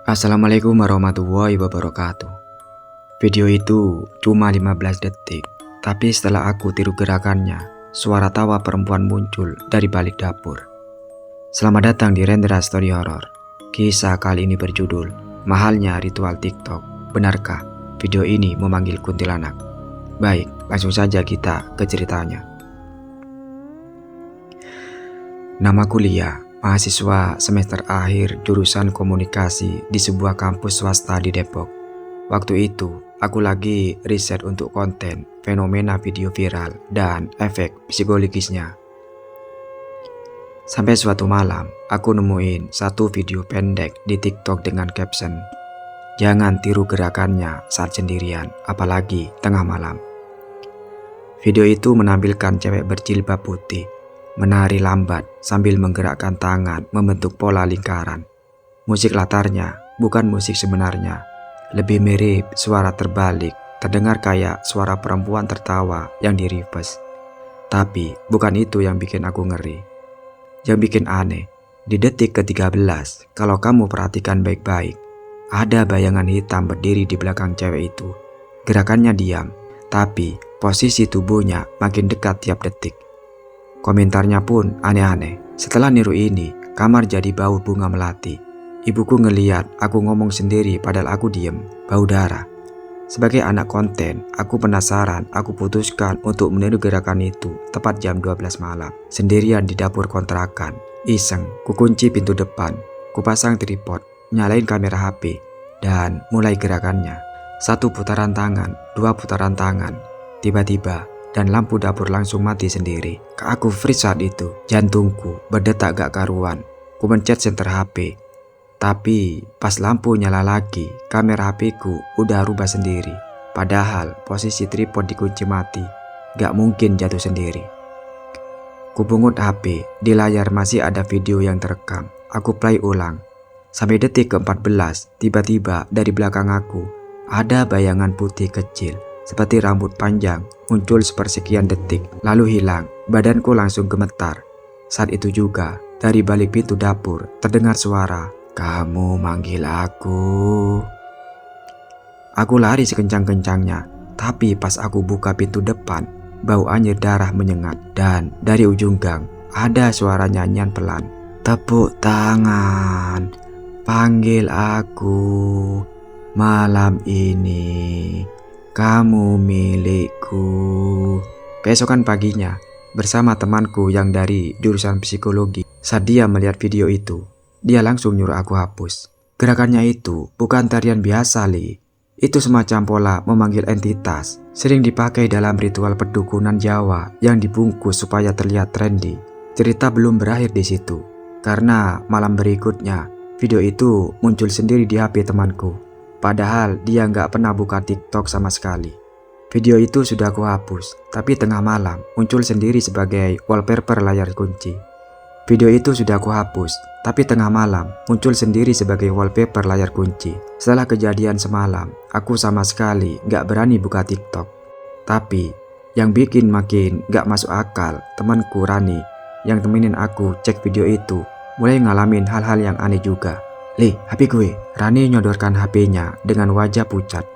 Assalamualaikum warahmatullahi wabarakatuh. Video itu cuma 15 detik, tapi setelah aku tiru gerakannya, suara tawa perempuan muncul dari balik dapur. Selamat datang di Rendra Story Horror. Kisah kali ini berjudul Mahalnya Ritual TikTok. Benarkah video ini memanggil kuntilanak? Baik, langsung saja kita ke ceritanya. Namaku Lia, mahasiswa semester akhir jurusan komunikasi di sebuah kampus swasta di Depok. Waktu itu, aku lagi riset untuk konten fenomena video viral dan efek psikologisnya. Sampai suatu malam, aku nemuin satu video pendek di TikTok dengan caption, "Jangan tiru gerakannya saat sendirian, apalagi tengah malam." Video itu menampilkan cewek berjilbab putih menari lambat sambil menggerakkan tangan membentuk pola lingkaran. Musik latarnya bukan musik sebenarnya, lebih mirip suara terbalik, terdengar kayak suara perempuan tertawa yang di-reverse. Tapi bukan itu yang bikin aku ngeri. Yang bikin aneh, di detik ke-13, kalau kamu perhatikan baik-baik, ada bayangan hitam berdiri di belakang cewek itu. Gerakannya diam, tapi posisi tubuhnya makin dekat tiap detik. Komentarnya pun aneh-aneh. Setelah niru ini, kamar jadi bau bunga melati. Ibuku ngeliat aku ngomong sendiri padahal aku diem, bau darah. Sebagai anak konten, aku penasaran. Aku putuskan untuk meniru gerakan itu tepat jam 12 malam. Sendirian di dapur kontrakan. Iseng, kukunci pintu depan, kupasang tripod, nyalain kamera HP, dan mulai gerakannya. 1 putaran tangan, 2 putaran tangan. Tiba-tiba, dan lampu dapur langsung mati sendiri. Aku freeze saat itu, jantungku berdetak gak karuan. Ku mencet senter HP, tapi pas lampu nyala lagi, kamera HP-ku udah rubah sendiri. Padahal posisi tripod dikunci mati, gak mungkin jatuh sendiri. Ku pungut HP, di layar masih ada video yang terekam. Aku play ulang. Sampai detik ke-14, tiba-tiba dari belakang aku ada bayangan putih kecil seperti rambut panjang, muncul sepersekian detik, lalu hilang. Badanku langsung gemetar. Saat itu juga, dari balik pintu dapur, terdengar suara, "Kamu manggil aku." Aku lari sekencang-kencangnya, tapi pas aku buka pintu depan, bau anyir darah menyengat. Dan dari ujung gang, ada suara nyanyian pelan, "Tepuk tangan, panggil aku, malam ini kamu milikku." Keesokan paginya, bersama temanku yang dari jurusan psikologi, saat dia melihat video itu, dia langsung nyuruh aku hapus. Gerakannya itu bukan tarian biasa, Li. Itu semacam pola memanggil entitas, sering dipakai dalam ritual perdukunan Jawa yang dibungkus supaya terlihat trendy. Cerita belum berakhir di situ, karena malam berikutnya, video itu muncul sendiri di HP temanku. Padahal dia nggak pernah buka TikTok sama sekali. Video itu sudah aku hapus, tapi tengah malam muncul sendiri sebagai wallpaper layar kunci. Video itu sudah aku hapus, tapi tengah malam muncul sendiri sebagai wallpaper layar kunci. Setelah kejadian semalam, aku sama sekali nggak berani buka TikTok. Tapi yang bikin makin nggak masuk akal, temanku Rani yang temenin aku cek video itu mulai ngalamin hal-hal yang aneh juga. "Li, HP gue." Rani nyodorkan HP-nya dengan wajah pucat.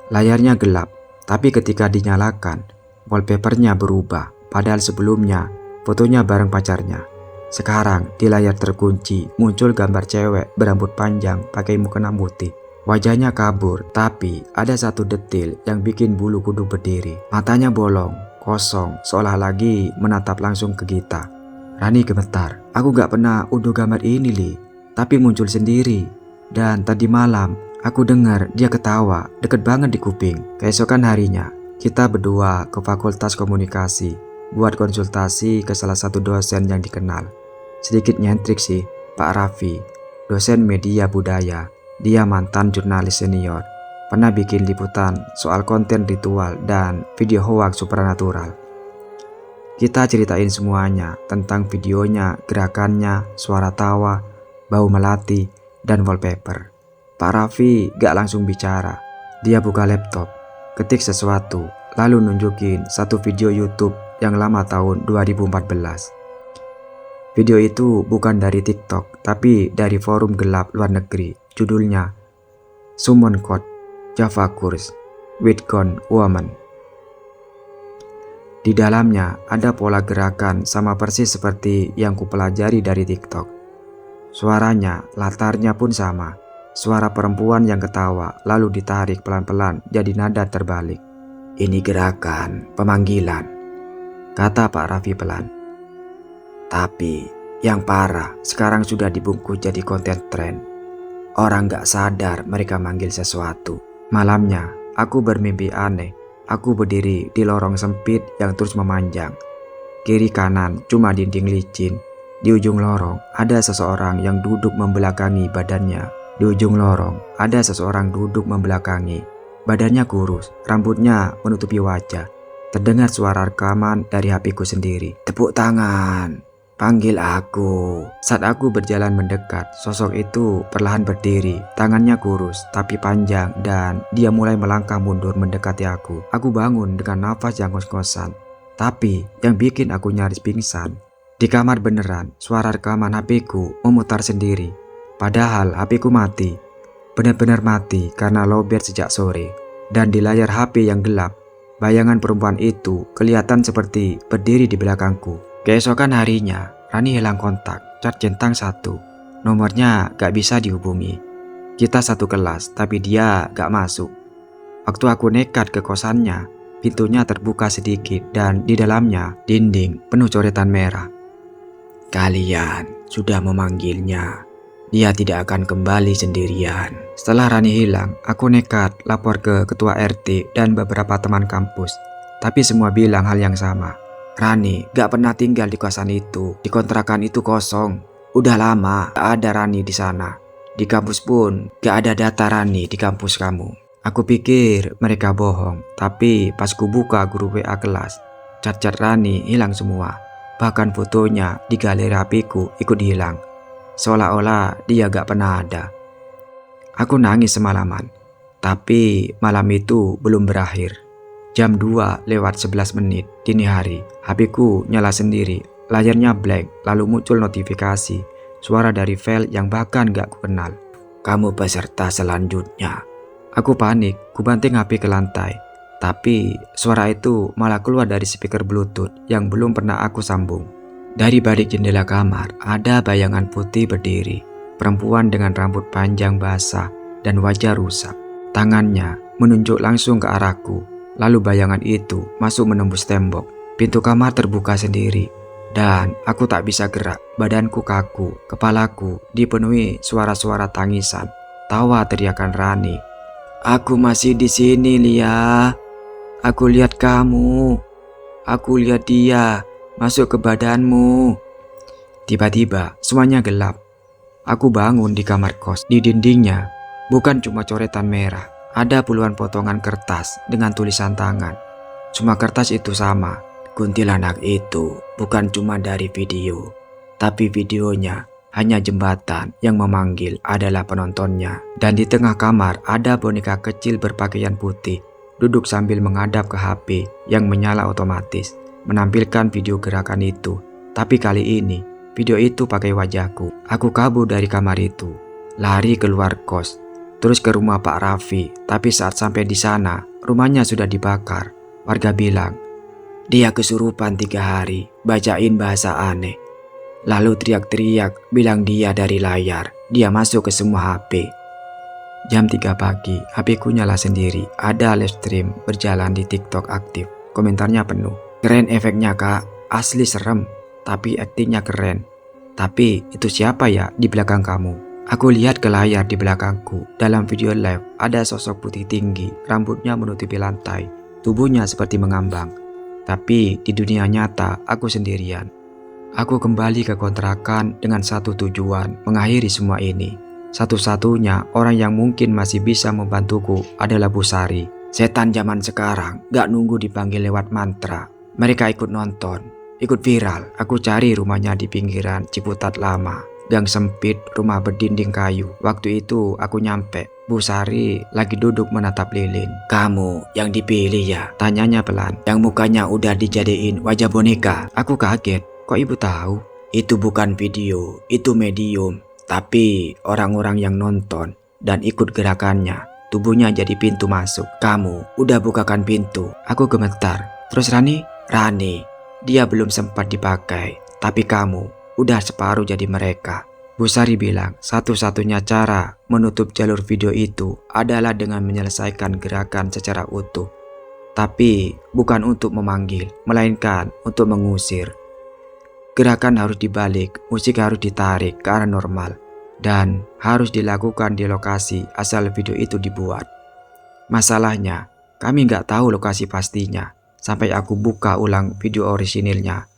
Layarnya gelap, tapi ketika dinyalakan, wallpapernya berubah. Padahal sebelumnya, fotonya bareng pacarnya. Sekarang, di layar terkunci, muncul gambar cewek berambut panjang pakai mukena putih. Wajahnya kabur, tapi ada satu detil yang bikin bulu kuduk berdiri. Matanya bolong, kosong, seolah lagi menatap langsung ke kita. Rani gemetar. "Aku gak pernah unduh gambar ini, Li. Tapi muncul sendiri. Dan tadi malam aku dengar dia ketawa deket banget di kuping." Keesokan harinya kita berdua ke fakultas komunikasi buat konsultasi ke salah satu dosen yang dikenal. Sedikit nyentrik sih, Pak Raffi, dosen media budaya. Dia mantan jurnalis senior, pernah bikin liputan soal konten ritual dan video hoax supernatural. Kita ceritain semuanya tentang videonya, gerakannya, suara tawa, bau melati, dan wallpaper. Pak Raffi gak langsung bicara. Dia buka laptop, ketik sesuatu, lalu nunjukin satu video YouTube yang lama tahun 2014. Video itu bukan dari TikTok, tapi dari forum gelap luar negeri. Judulnya Summon Code, Java Course, Bitcoin Woman. Di dalamnya ada pola gerakan sama persis seperti yang kupelajari dari TikTok. Suaranya, latarnya pun sama. Suara perempuan yang ketawa lalu ditarik pelan-pelan jadi nada terbalik. Ini gerakan pemanggilan, kata Pak Raffi pelan. Tapi yang parah sekarang sudah dibungkus jadi konten tren. Orang gak sadar mereka manggil sesuatu. Malamnya aku bermimpi aneh. Aku berdiri di lorong sempit yang terus memanjang. Kiri kanan cuma dinding licin. Di ujung lorong ada seseorang yang duduk membelakangi badannya. Di ujung lorong ada seseorang duduk membelakangi. Badannya kurus, rambutnya menutupi wajah. Terdengar suara rekaman dari HP-ku sendiri. Tepuk tangan, panggil aku. Saat aku berjalan mendekat, sosok itu perlahan berdiri. Tangannya kurus tapi panjang dan dia mulai melangkah mundur mendekati aku. Aku bangun dengan nafas yang ngos-ngosan. Tapi yang bikin aku nyaris pingsan, di kamar beneran suara rekaman HP-ku memutar sendiri. Padahal HP-ku mati. Benar-benar mati karena lowbat sejak sore. Dan di layar HP yang gelap, bayangan perempuan itu kelihatan seperti berdiri di belakangku. Keesokan harinya, Rani hilang kontak, chat centang 1. Nomornya gak bisa dihubungi. Kita satu kelas, tapi dia gak masuk. Waktu aku nekat ke kosannya, pintunya terbuka sedikit dan di dalamnya dinding penuh coretan merah. Kalian sudah memanggilnya. Dia tidak akan kembali sendirian. Setelah Rani hilang, aku nekat lapor ke ketua RT dan beberapa teman kampus. Tapi semua bilang hal yang sama. Rani gak pernah tinggal di kosan itu. Di kontrakan itu kosong. Udah lama gak ada Rani di sana. Di kampus pun gak ada data Rani di kampus kamu. Aku pikir mereka bohong. Tapi pas ku buka grup WA kelas, cat-cat Rani hilang semua. Bahkan fotonya di galeri HP-ku ikut hilang. Seolah-olah dia gak pernah ada. Aku nangis semalaman. Tapi malam itu belum berakhir. Jam 2:11 dini hari, HP-ku nyala sendiri. Layarnya blank, lalu muncul notifikasi. Suara dari file yang bahkan gak kukenal. Kamu peserta selanjutnya. Aku panik, ku banting HP ke lantai. Tapi suara itu malah keluar dari speaker Bluetooth yang belum pernah aku sambung. Dari balik jendela kamar, ada bayangan putih berdiri. Perempuan dengan rambut panjang basah dan wajah rusak. Tangannya menunjuk langsung ke arahku. Lalu bayangan itu masuk menembus tembok. Pintu kamar terbuka sendiri. Dan aku tak bisa gerak. Badanku kaku, kepalaku dipenuhi suara-suara tangisan. Tawa teriakan Rani. Aku masih di sini, Lia. Aku lihat kamu. Aku lihat dia. Masuk ke badanmu. Tiba-tiba semuanya gelap. Aku bangun di kamar kos. Di dindingnya bukan cuma coretan merah, ada puluhan potongan kertas dengan tulisan tangan. Semua kertas itu sama. Kuntilanak itu bukan cuma dari video, tapi videonya hanya jembatan yang memanggil adalah penontonnya. Dan di tengah kamar ada boneka kecil berpakaian putih duduk sambil menghadap ke HP yang menyala otomatis, menampilkan video gerakan itu. Tapi kali ini video itu pakai wajahku. Aku kabur dari kamar itu, lari keluar kos, terus ke rumah Pak Raffi. Tapi saat sampai di sana, rumahnya sudah dibakar. Warga bilang dia kesurupan 3 hari, bacain bahasa aneh. Lalu teriak-teriak bilang dia dari layar. Dia masuk ke semua HP. Jam 3 pagi, HP-ku nyala sendiri. Ada live stream berjalan di TikTok aktif. Komentarnya penuh. Keren efeknya kak, asli serem, tapi aktingnya keren. Tapi itu siapa ya di belakang kamu? Aku lihat ke layar di belakangku. Dalam video live ada sosok putih tinggi, rambutnya menutupi lantai, tubuhnya seperti mengambang. Tapi di dunia nyata aku sendirian. Aku kembali ke kontrakan dengan satu tujuan, mengakhiri semua ini. Satu-satunya orang yang mungkin masih bisa membantuku adalah Bu Sari. Setan zaman sekarang gak nunggu dipanggil lewat mantra. Mereka ikut nonton, ikut viral. Aku cari rumahnya di pinggiran Ciputat Lama. Gang sempit, rumah berdinding kayu. Waktu itu aku nyampe. Bu Sari lagi duduk menatap lilin. Kamu yang dipilih ya? Tanyanya pelan. Yang mukanya udah dijadiin wajah boneka. Aku kaget. Kok ibu tahu? Itu bukan video, itu medium. Tapi orang-orang yang nonton dan ikut gerakannya. Tubuhnya jadi pintu masuk. Kamu udah bukakan pintu. Aku gemetar. Terus Rani? Rani, dia belum sempat dipakai. Tapi kamu udah separuh jadi mereka. Bu Sari bilang satu-satunya cara menutup jalur video itu adalah dengan menyelesaikan gerakan secara utuh. Tapi bukan untuk memanggil, melainkan untuk mengusir. Gerakan harus dibalik, musik harus ditarik ke arah normal, dan harus dilakukan di lokasi asal video itu dibuat. Masalahnya, kami nggak tahu lokasi pastinya sampai aku buka ulang video orisinilnya.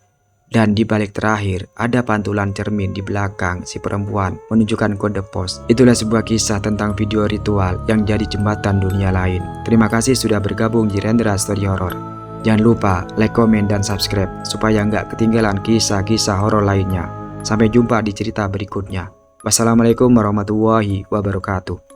Dan di balik terakhir ada pantulan cermin di belakang si perempuan menunjukkan kode pos. Itulah sebuah kisah tentang video ritual yang jadi jembatan dunia lain. Terima kasih sudah bergabung di Rendra Story Horror. Jangan lupa like, komen, dan subscribe supaya nggak ketinggalan kisah-kisah horor lainnya. Sampai jumpa di cerita berikutnya. Wassalamualaikum warahmatullahi wabarakatuh.